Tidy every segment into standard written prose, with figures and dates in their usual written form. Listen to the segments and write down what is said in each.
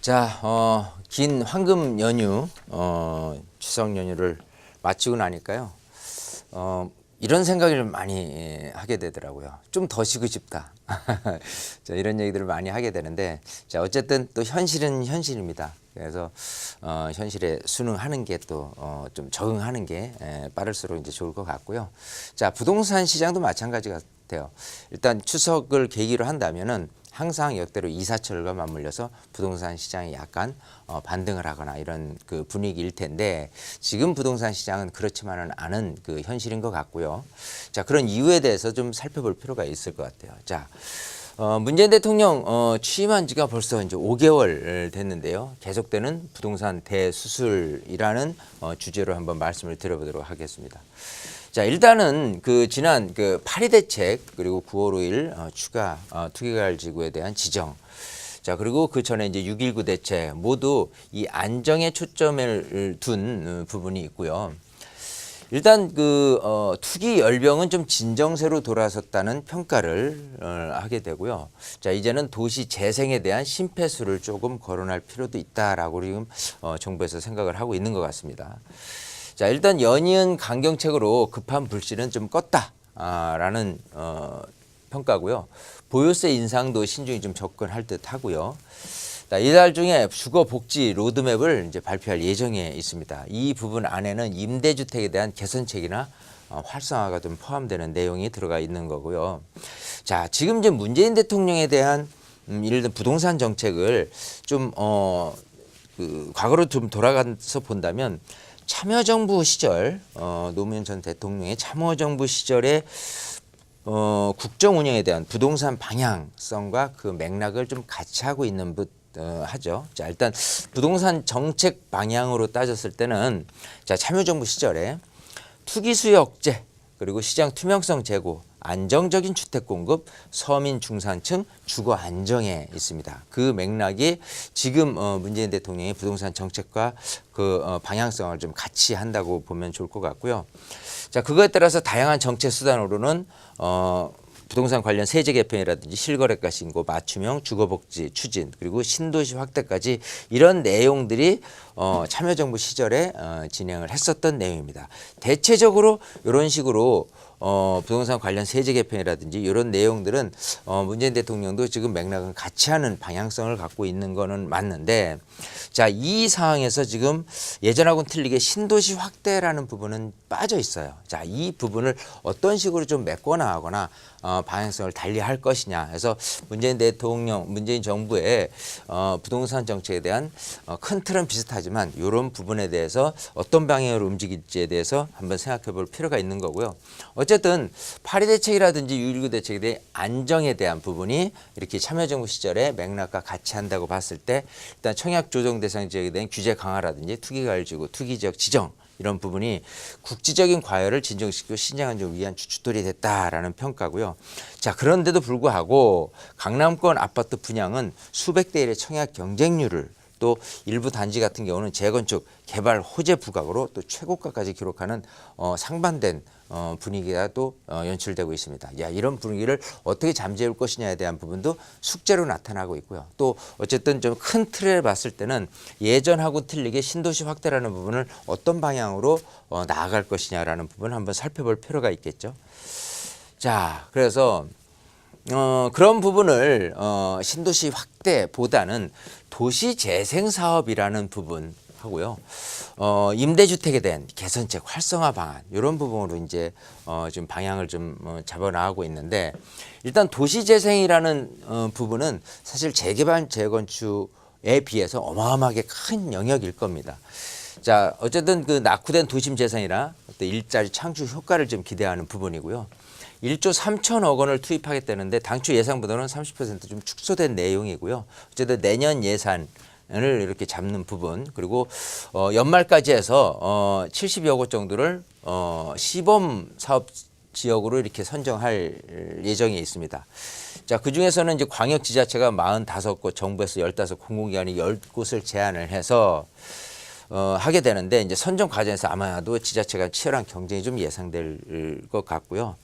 자, 긴 황금 연휴, 추석 연휴를 마치고 나니까요. 이런 생각을 많이 하게 되더라고요. 좀 더 쉬고 싶다. 자, 이런 얘기들을 많이 하게 되는데, 자, 어쨌든 또 현실은 현실입니다. 그래서 현실에 순응하는 게 또 좀 적응하는 게 빠를수록 이제 좋을 것 같고요. 자, 부동산 시장도 마찬가지 같아요. 일단 추석을 계기로 한다면은 항상 역대로 이사철과 맞물려서 부동산 시장이 약간 반등을 하거나 이런 그 분위기일 텐데, 지금 부동산 시장은 그렇지만은 않은 그 현실인 것 같고요. 자, 그런 이유에 대해서 좀 살펴볼 필요가 있을 것 같아요. 자, 문재인 대통령 취임한 지가 벌써 이제 5개월 됐는데요. 계속되는 부동산 대수술이라는 주제로 한번 말씀을 드려보도록 하겠습니다. 자, 일단은 그 지난 그 8.2 대책, 그리고 9월 5일 추가 투기과열 지구에 대한 지정, 자, 그리고 그 전에 이제 6.19 대책, 모두 이 안정에 초점을 둔 부분이 있고요. 일단 그 투기 열병은 좀 진정세로 돌아섰다는 평가를 하게 되고요. 자, 이제는 도시 재생에 대한 심폐수를 조금 거론할 필요도 있다라고 지금 정부에서 생각을 하고 있는 것 같습니다. 자, 일단 연이은 강경책으로 급한 불씨는 좀 껐다라는 평가고요. 보유세 인상도 신중히 좀 접근할 듯 하고요. 이달 중에 주거복지 로드맵을 이제 발표할 예정에 있습니다. 이 부분 안에는 임대주택에 대한 개선책이나 활성화가 좀 포함되는 내용이 들어가 있는 거고요. 자, 지금 이제 문재인 대통령에 대한 예를 들어 부동산 정책을 좀 그 과거로 좀 돌아가서 본다면, 참여정부 시절 노무현 전 대통령의 참여정부 시절에 국정 운영에 대한 부동산 방향성과 그 맥락을 좀 같이 하고 있는 하죠. 자, 일단 부동산 정책 방향으로 따졌을 때는, 자, 참여정부 시절에 투기 수요 억제, 그리고 시장 투명성 제고, 안정적인 주택 공급, 서민 중산층 주거 안정에 있습니다. 그 맥락이 지금 문재인 대통령의 부동산 정책과 그 방향성을 좀 같이 한다고 보면 좋을 것 같고요. 자, 그거에 따라서 다양한 정책 수단으로는 부동산 관련 세제 개편이라든지 실거래가 신고, 맞춤형 주거복지 추진, 그리고 신도시 확대까지 이런 내용들이 참여정부 시절에 진행을 했었던 내용입니다. 대체적으로 이런 식으로 부동산 관련 세제 개편이라든지 이런 내용들은 문재인 대통령도 지금 맥락은 같이 하는 방향성을 갖고 있는 거는 맞는데, 자, 이 상황에서 지금 예전하고는 틀리게 신도시 확대라는 부분은 빠져 있어요. 자, 이 부분을 어떤 식으로 좀 메꿔나가거나 방향성을 달리할 것이냐 해서 문재인 대통령, 문재인 정부의 부동산 정책에 대한 큰 틀은 비슷하지만 이런 부분에 대해서 어떤 방향으로 움직일지에 대해서 한번 생각해 볼 필요가 있는 거고요. 어쨌든 8.2 대책이라든지 6.19 대책에 대한 안정에 대한 부분이 이렇게 참여정부 시절에 맥락과 같이 한다고 봤을 때, 일단 청약 조정 대상 지역에 대한 규제 강화라든지 투기과열 지구, 투기지역 지정, 이런 부분이 국지적인 과열을 진정시키고 신장 안정을 위한 주춧돌이 됐다라는 평가고요. 자, 그런데도 불구하고 강남권 아파트 분양은 수백 대 1의 청약 경쟁률을, 또 일부 단지 같은 경우는 재건축 개발 호재 부각으로 또 최고가까지 기록하는 상반된 분위기가 또 연출되고 있습니다. 야, 이런 분위기를 어떻게 잠재울 것이냐에 대한 부분도 숙제로 나타나고 있고요. 또 어쨌든 좀 큰 틀에 봤을 때는 예전하고 틀리게 신도시 확대라는 부분을 어떤 방향으로 나아갈 것이냐라는 부분을 한번 살펴볼 필요가 있겠죠. 자, 그래서 그런 부분을 신도시 확대보다는 도시 재생 사업이라는 부분 하고요. 임대주택에 대한 개선책 활성화 방안, 이런 부분으로 이제 지금 방향을 좀 잡아 나가고 있는데, 일단 도시 재생이라는 부분은 사실 재개발 재건축에 비해서 어마어마하게 큰 영역일 겁니다. 자, 어쨌든 그 낙후된 도심 재생이나 어떤 일자리 창출 효과를 좀 기대하는 부분이고요. 1조 3천억 원을 투입하겠다는데 당초 예상보다는 30% 좀 축소된 내용이고요. 어쨌든 내년 예산을 이렇게 잡는 부분, 그리고 연말까지 해서 70여 곳 정도를 시범 사업 지역으로 이렇게 선정할 예정에 있습니다. 자, 그 중에서는 이제 광역 지자체가 45곳, 정부에서 15 공공기관이 10곳을 제안을 해서 하게 되는데, 이제 선정 과정에서 아마도 지자체가 치열한 경쟁이 좀 예상될 것 같고요.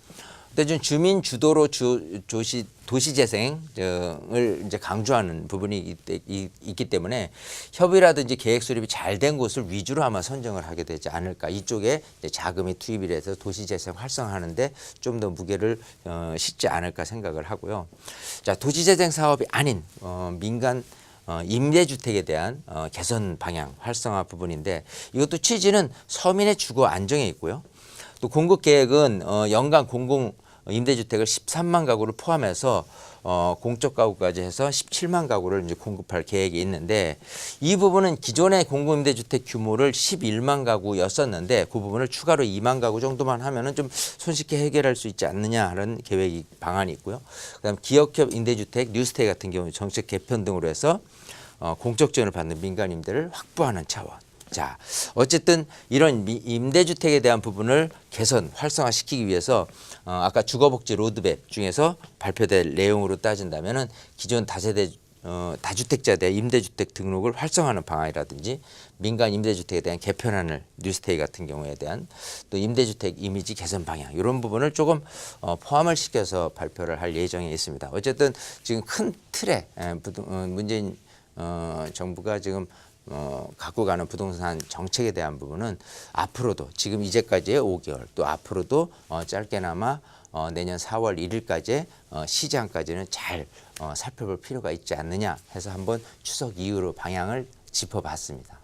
근데 좀 주민 주도로 도시 재생을 이제 강조하는 부분이 있기 때문에 협의라든지 계획 수립이 잘 된 곳을 위주로 아마 선정을 하게 되지 않을까. 이쪽에 이제 자금이 투입이 돼서 도시 재생 활성화하는데 좀 더 무게를 싣지 않을까 생각을 하고요. 자, 도시 재생 사업이 아닌 민간 임대주택에 대한 개선 방향 활성화 부분인데 이것도 취지는 서민의 주거 안정에 있고요. 또 공급 계획은 연간 공공 임대주택을 13만 가구를 포함해서 공적 가구까지 해서 17만 가구를 이제 공급할 계획이 있는데 이 부분은 기존의 공공임대주택 규모를 11만 가구였었는데 그 부분을 추가로 2만 가구 정도만 하면은 좀 손쉽게 해결할 수 있지 않느냐 하는 계획 방안이 있고요. 그다음 기업협 임대주택, 뉴스테이 같은 경우 정책 개편 등으로 해서 공적 지원을 받는 민간 임대를 확보하는 차원. 자, 어쨌든 이런 임대주택에 대한 부분을 개선, 활성화시키기 위해서 아까 주거복지 로드맵 중에서 발표될 내용으로 따진다면은 기존 다세대 다주택자대 임대주택 등록을 활성화하는 방안이라든지 민간 임대주택에 대한 개편안을 뉴스테이 같은 경우에 대한 또 임대주택 이미지 개선 방향 이런 부분을 조금 포함을 시켜서 발표를 할 예정에 있습니다. 어쨌든 지금 큰 틀에 문재인 정부가 지금 갖고 가는 부동산 정책에 대한 부분은 앞으로도 지금 이제까지의 5개월 또 앞으로도 짧게나마 내년 4월 1일까지 시장까지는 잘 살펴볼 필요가 있지 않느냐 해서 한번 추석 이후로 방향을 짚어봤습니다.